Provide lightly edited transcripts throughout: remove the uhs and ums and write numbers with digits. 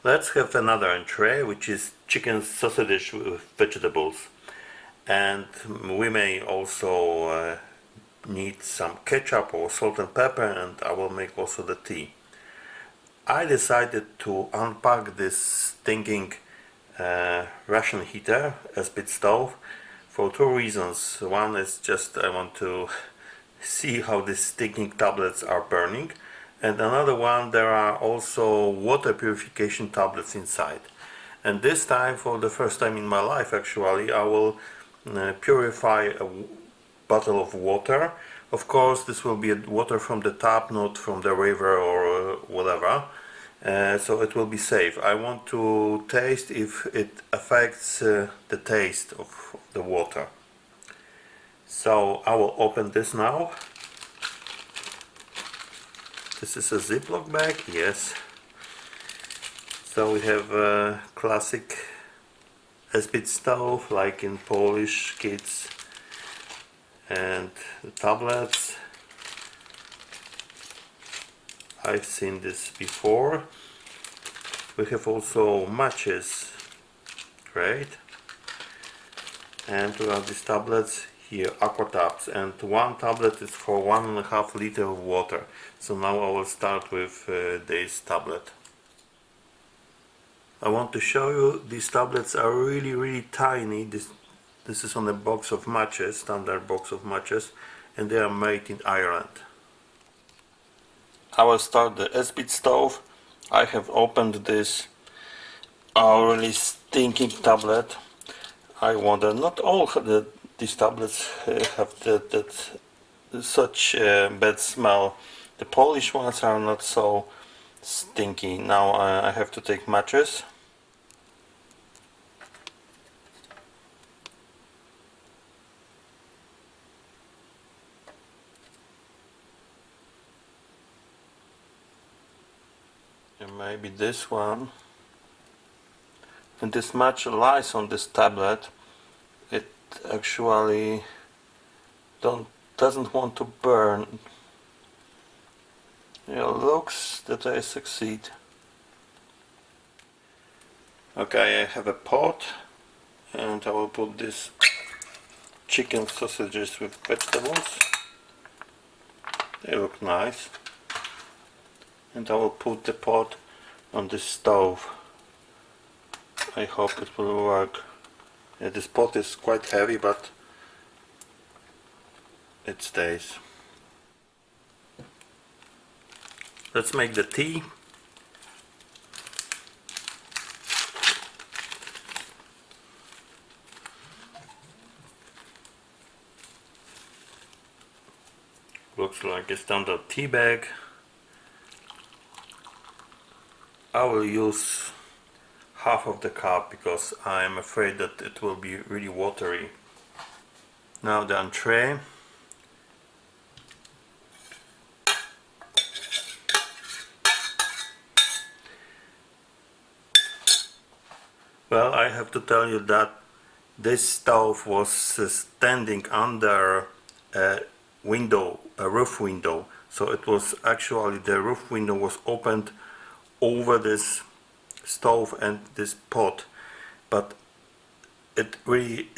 Let's have another entree, which is chicken sausage with vegetables. And we may also need some ketchup or salt and pepper, and I will make also the tea. I decided to unpack this stinking ration heater, Esbit stove, for two reasons. One is just I want to see how these stinking tablets are burning, and another one, there are also water purification tablets inside. And this time, for the first time in my life actually, I will purify a bottle of water. Of course, this will be water from the tap, not from the river or whatever. So it will be safe. I want to taste if it affects the taste of the water. So I will open this now. This is a Ziploc bag, yes. So we have a classic Esbit stove, like in Polish kids, and the tablets. I've seen this before. We have also matches, great. And we have these tablets here, aqua tabs, and one tablet is for 1.5 liter of water. So now I will start with this tablet. I want to show you these tablets are really tiny. This is on a box of matches, standard box of matches, and they are made in Ireland. I will start the Esbit stove. I have opened this really stinking tablet. I wonder, not all these tablets have that such bad smell. The Polish ones are not so stinky. Now I have to take matches. And maybe this one. And this match lies on this tablet. It actually doesn't want to burn. It looks that I succeed. Okay, I have a pot, and I will put this chicken sausages with vegetables. They look nice. And I will put the pot on the stove. I hope it will work. Yeah, this pot is quite heavy, but it stays. Let's make the tea. Looks like a standard tea bag. I will use half of the cup because I am afraid that it will be really watery. Now the entree. Well, I have to tell you that this stove was standing under a window, a roof window. So it was actually, the roof window was opened over this stove and this pot, but it really,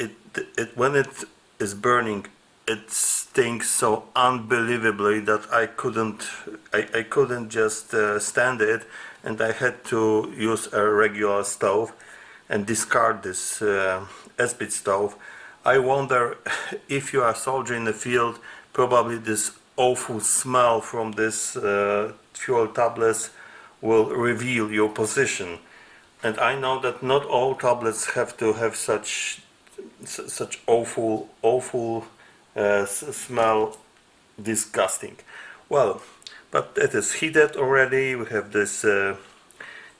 when it is burning, it stinks so unbelievably that I couldn't just stand it, and I had to use a regular stove and discard this Esbit stove. I wonder if you are a soldier in the field, probably this awful smell from this fuel tablets will reveal your position. And I know that not all tablets have to have such awful smell, disgusting. Well, but it is heated already. We have this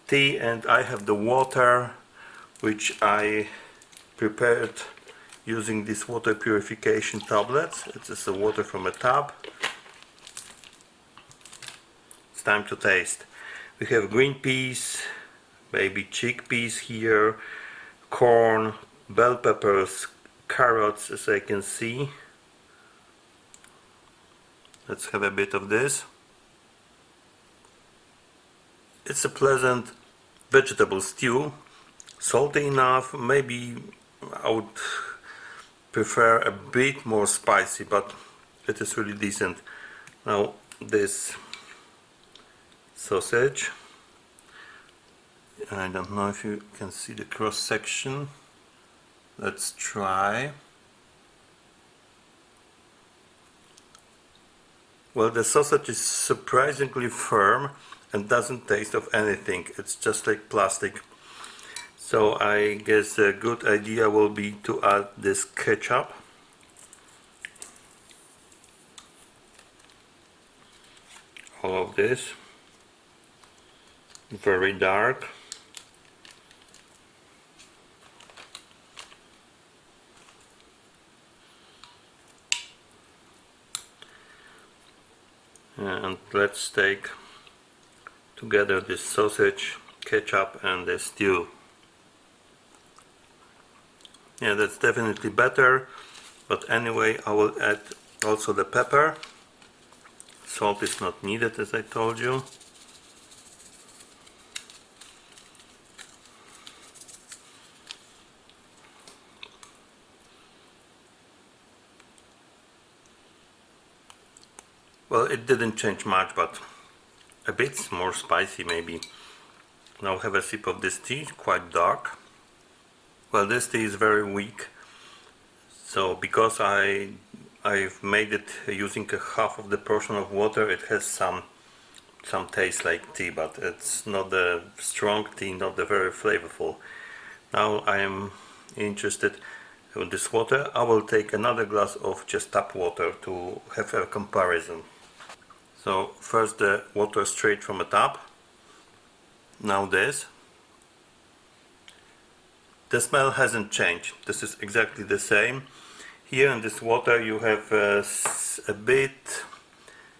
tea, and I have the water, which I prepared using this water purification tablets. It is the water from a tap. It's time to taste. We have green peas, baby chickpeas here, corn, bell peppers, carrots, as I can see. Let's have a bit of this. It's a pleasant vegetable stew, salty enough. Maybe I would prefer a bit more spicy, but it is really decent. Now this sausage, I don't know if you can see the cross section. Let's try. Well, the sausage is surprisingly firm and doesn't taste of anything. It's just like plastic. So I guess a good idea will be to add this ketchup. All of this. Very dark. And let's take together this sausage, ketchup and the stew. Yeah, that's definitely better, but anyway I will add also the pepper. Salt is not needed, as I told you. Well, it didn't change much, but a bit more spicy maybe. Now have a sip of this tea, quite dark. Well, this tea is very weak, so because I've made it using a half of the portion of water, it has some taste like tea, but it's not a strong tea, not a very flavorful. Now I am interested in this water. I will take another glass of just tap water to have a comparison. So first the water straight from a tap. Now this. The smell hasn't changed. This is exactly the same. Here in this water you have a bit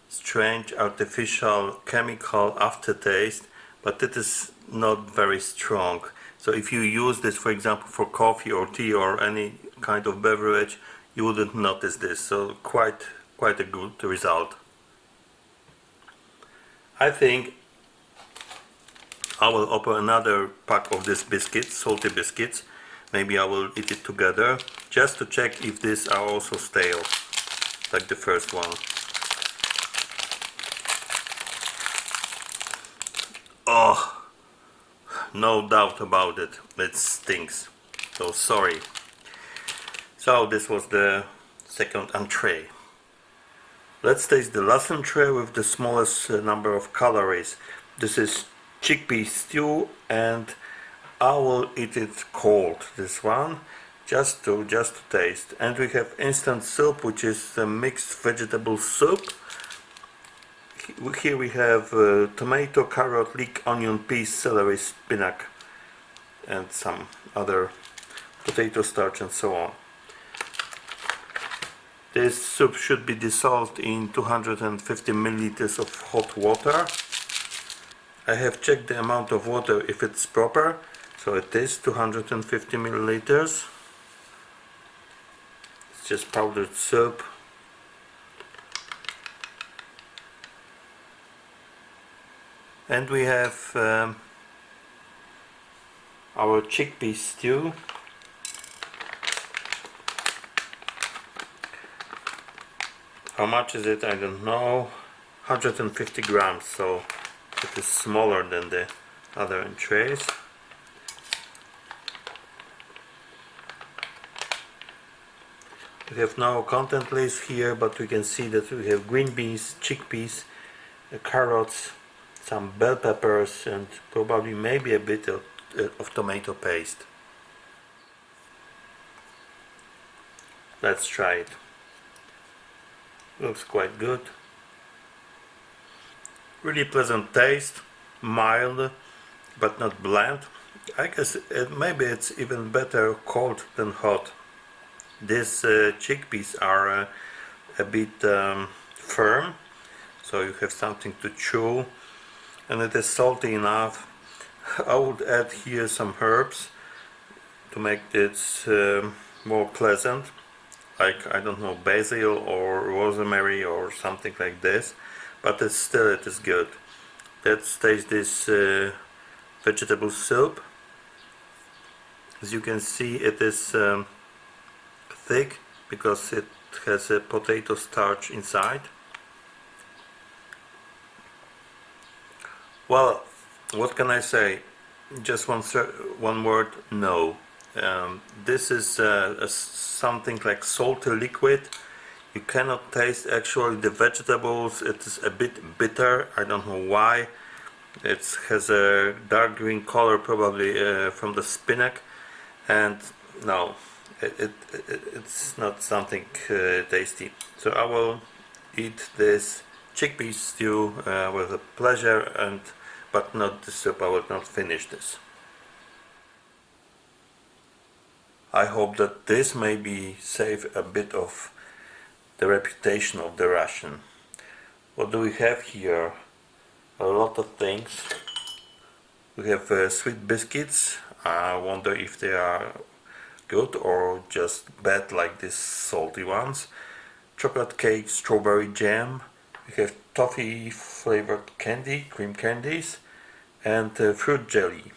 strange artificial chemical aftertaste, but it is not very strong. So if you use this, for example, for coffee or tea or any kind of beverage, you wouldn't notice this. So quite a good result. I think I will open another pack of these biscuits, salty biscuits. Maybe I will eat it together, just to check if these are also stale, like the first one. Oh, no doubt about it, it stinks. So sorry. So this was the second entree. Let's taste the last entree with the smallest number of calories. This is chickpea stew, and I will eat it cold, this one, just to taste. And we have instant soup, which is a mixed vegetable soup. Here we have tomato, carrot, leek, onion, peas, celery, spinach and some other potato starch and so on. This soup should be dissolved in 250 milliliters of hot water. I have checked the amount of water if it's proper, so it is 250 milliliters. It's just powdered soup. And we have our chickpea stew. How much is it? I don't know. 150 grams, so it is smaller than the other entrees. We have no content list here, but we can see that we have green beans, chickpeas, carrots, some bell peppers, and probably maybe a bit of tomato paste. Let's try it. Looks quite good. Really pleasant taste, mild but not bland. I guess maybe it's even better cold than hot. These chickpeas are a bit firm, so you have something to chew, and it is salty enough. I would add here some herbs to make it more pleasant, like, I don't know, basil or rosemary or something like this, but it is good. Let's taste this vegetable soup. As you can see, it is thick because it has a potato starch inside. Well, what can I say? Just one word: no. This is something like salty liquid. You cannot taste actually the vegetables. It is a bit bitter. I don't know why. It has a dark green color, probably from the spinach, and no, it's not something tasty. So I will eat this chickpea stew with a pleasure, but not the soup. I will not finish this. I hope that this maybe save a bit of the reputation of the ration. What do we have here? A lot of things. We have sweet biscuits. I wonder if they are good or just bad like these salty ones. Chocolate cake, strawberry jam. We have toffee flavored candy, cream candies, and fruit jelly.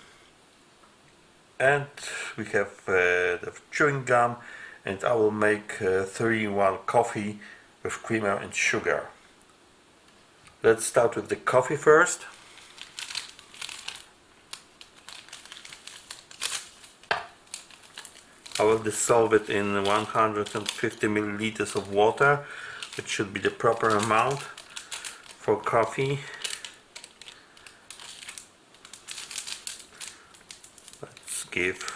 And we have the chewing gum, and I will make 3-in-1 coffee with creamer and sugar. Let's start with the coffee first. I will dissolve it in 150 milliliters of water, which should be the proper amount for coffee. Let's give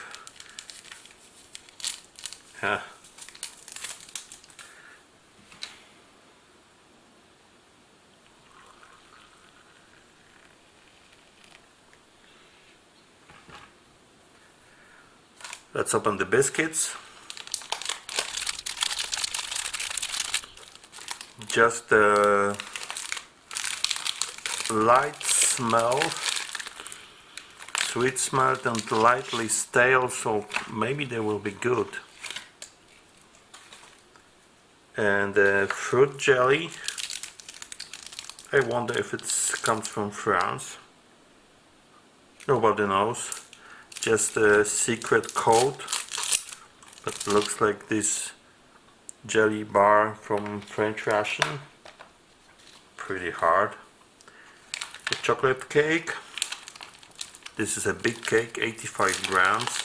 Let's open the biscuits. Just a light smell, sweet smell and lightly stale, so maybe they will be good. And fruit jelly. I wonder if it comes from France. Nobody knows. Just a secret code that looks like this jelly bar from French ration. Pretty hard. The chocolate cake. This is a big cake, 85 grams.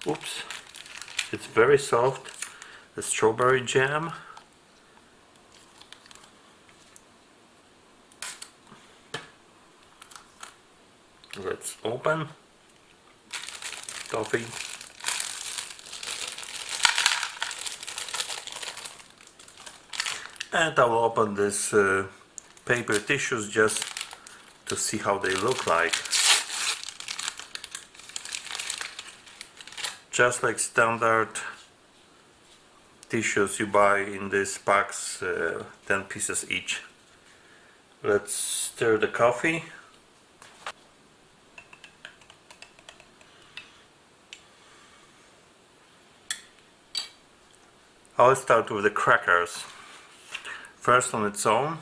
Oops. It's very soft. The strawberry jam. Let's open. Toffee. And I will open this paper tissues just to see how they look like. Just like standard tissues you buy in these packs, 10 pieces each. Let's stir the coffee. I'll start with the crackers. First on its own.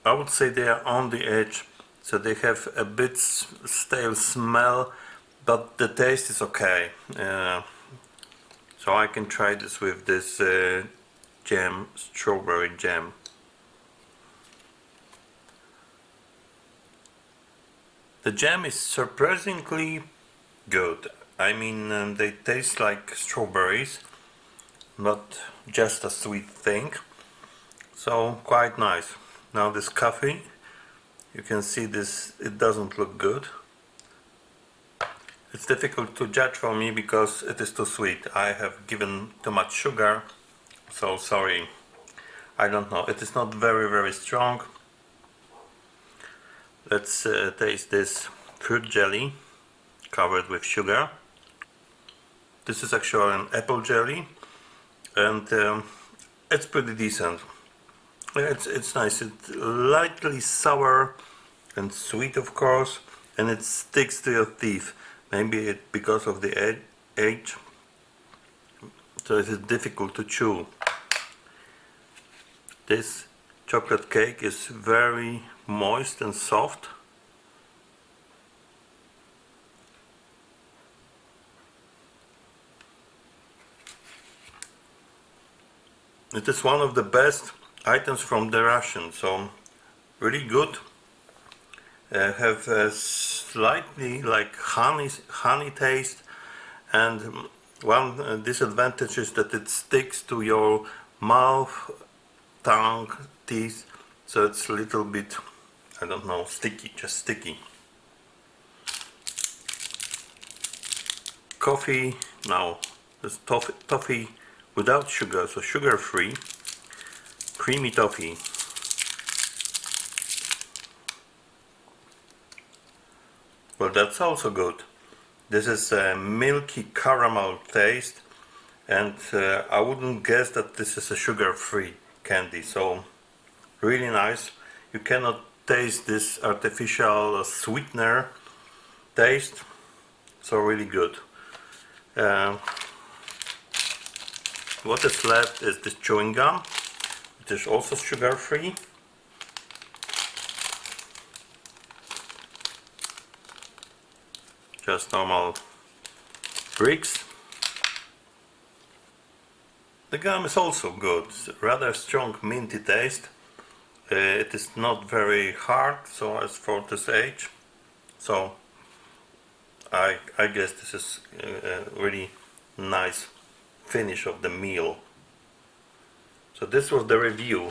I would say they are on the edge, so they have a bit stale smell, but the taste is okay. So I can try this with this jam, strawberry jam. The jam is surprisingly good. I mean, they taste like strawberries, not just a sweet thing. So quite nice. Now this coffee, you can see this, it doesn't look good. It's difficult to judge for me because it is too sweet. I have given too much sugar, so sorry. I don't know. It is not very strong. Let's taste this fruit jelly covered with sugar. This is actually an apple jelly, and it's pretty decent. It's nice. It's lightly sour and sweet, of course, and it sticks to your teeth. Maybe it because of the age, so it is difficult to chew. This chocolate cake is very moist and soft. It is one of the best items from the ration, so really good. Have a slightly like honey taste, and one disadvantage is that it sticks to your mouth, tongue, teeth, so it's a little bit, I don't know, sticky, just sticky. Coffee, now this toffee without sugar, so sugar free, creamy toffee. Well, that's also good. This is a milky caramel taste, and I wouldn't guess that this is a sugar-free candy, so really nice. You cannot taste this artificial sweetener taste, so really good. What is left is this chewing gum. It is also sugar-free. Just normal bricks. The gum is also good. It's rather strong minty taste. It is not very hard, so as for this age. So I guess this is a really nice finish of the meal. So this was the review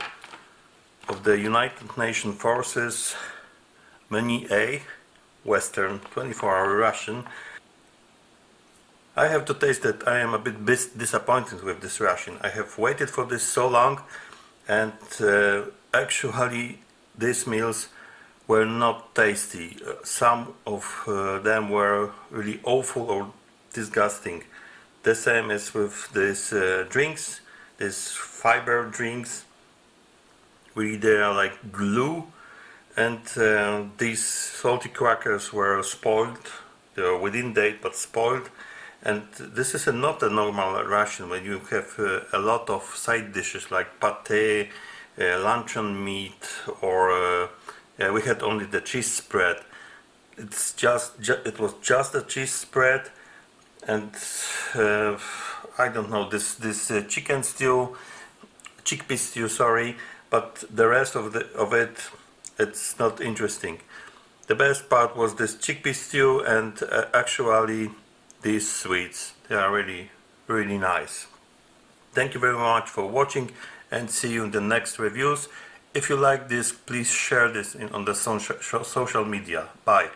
of the United Nations Forces Menu A Western 24-hour ration. I have to taste that I am a bit disappointed with this ration. I have waited for this so long, and actually these meals were not tasty. Some of them were really awful or disgusting. The same as with these drinks, these fiber drinks. Really, they are like glue. And these salty crackers were spoiled. They were within date but spoiled. And this is not a normal ration when you have a lot of side dishes like pate, luncheon meat, or we had only the cheese spread. It was just a cheese spread, and I don't know, this chicken stew, chickpea stew, sorry, but the rest of it, it's not interesting. The best part was this chickpea stew, and actually these sweets. They are really, really nice. Thank you very much for watching, and see you in the next reviews. If you like this, please share this on the social media. Bye.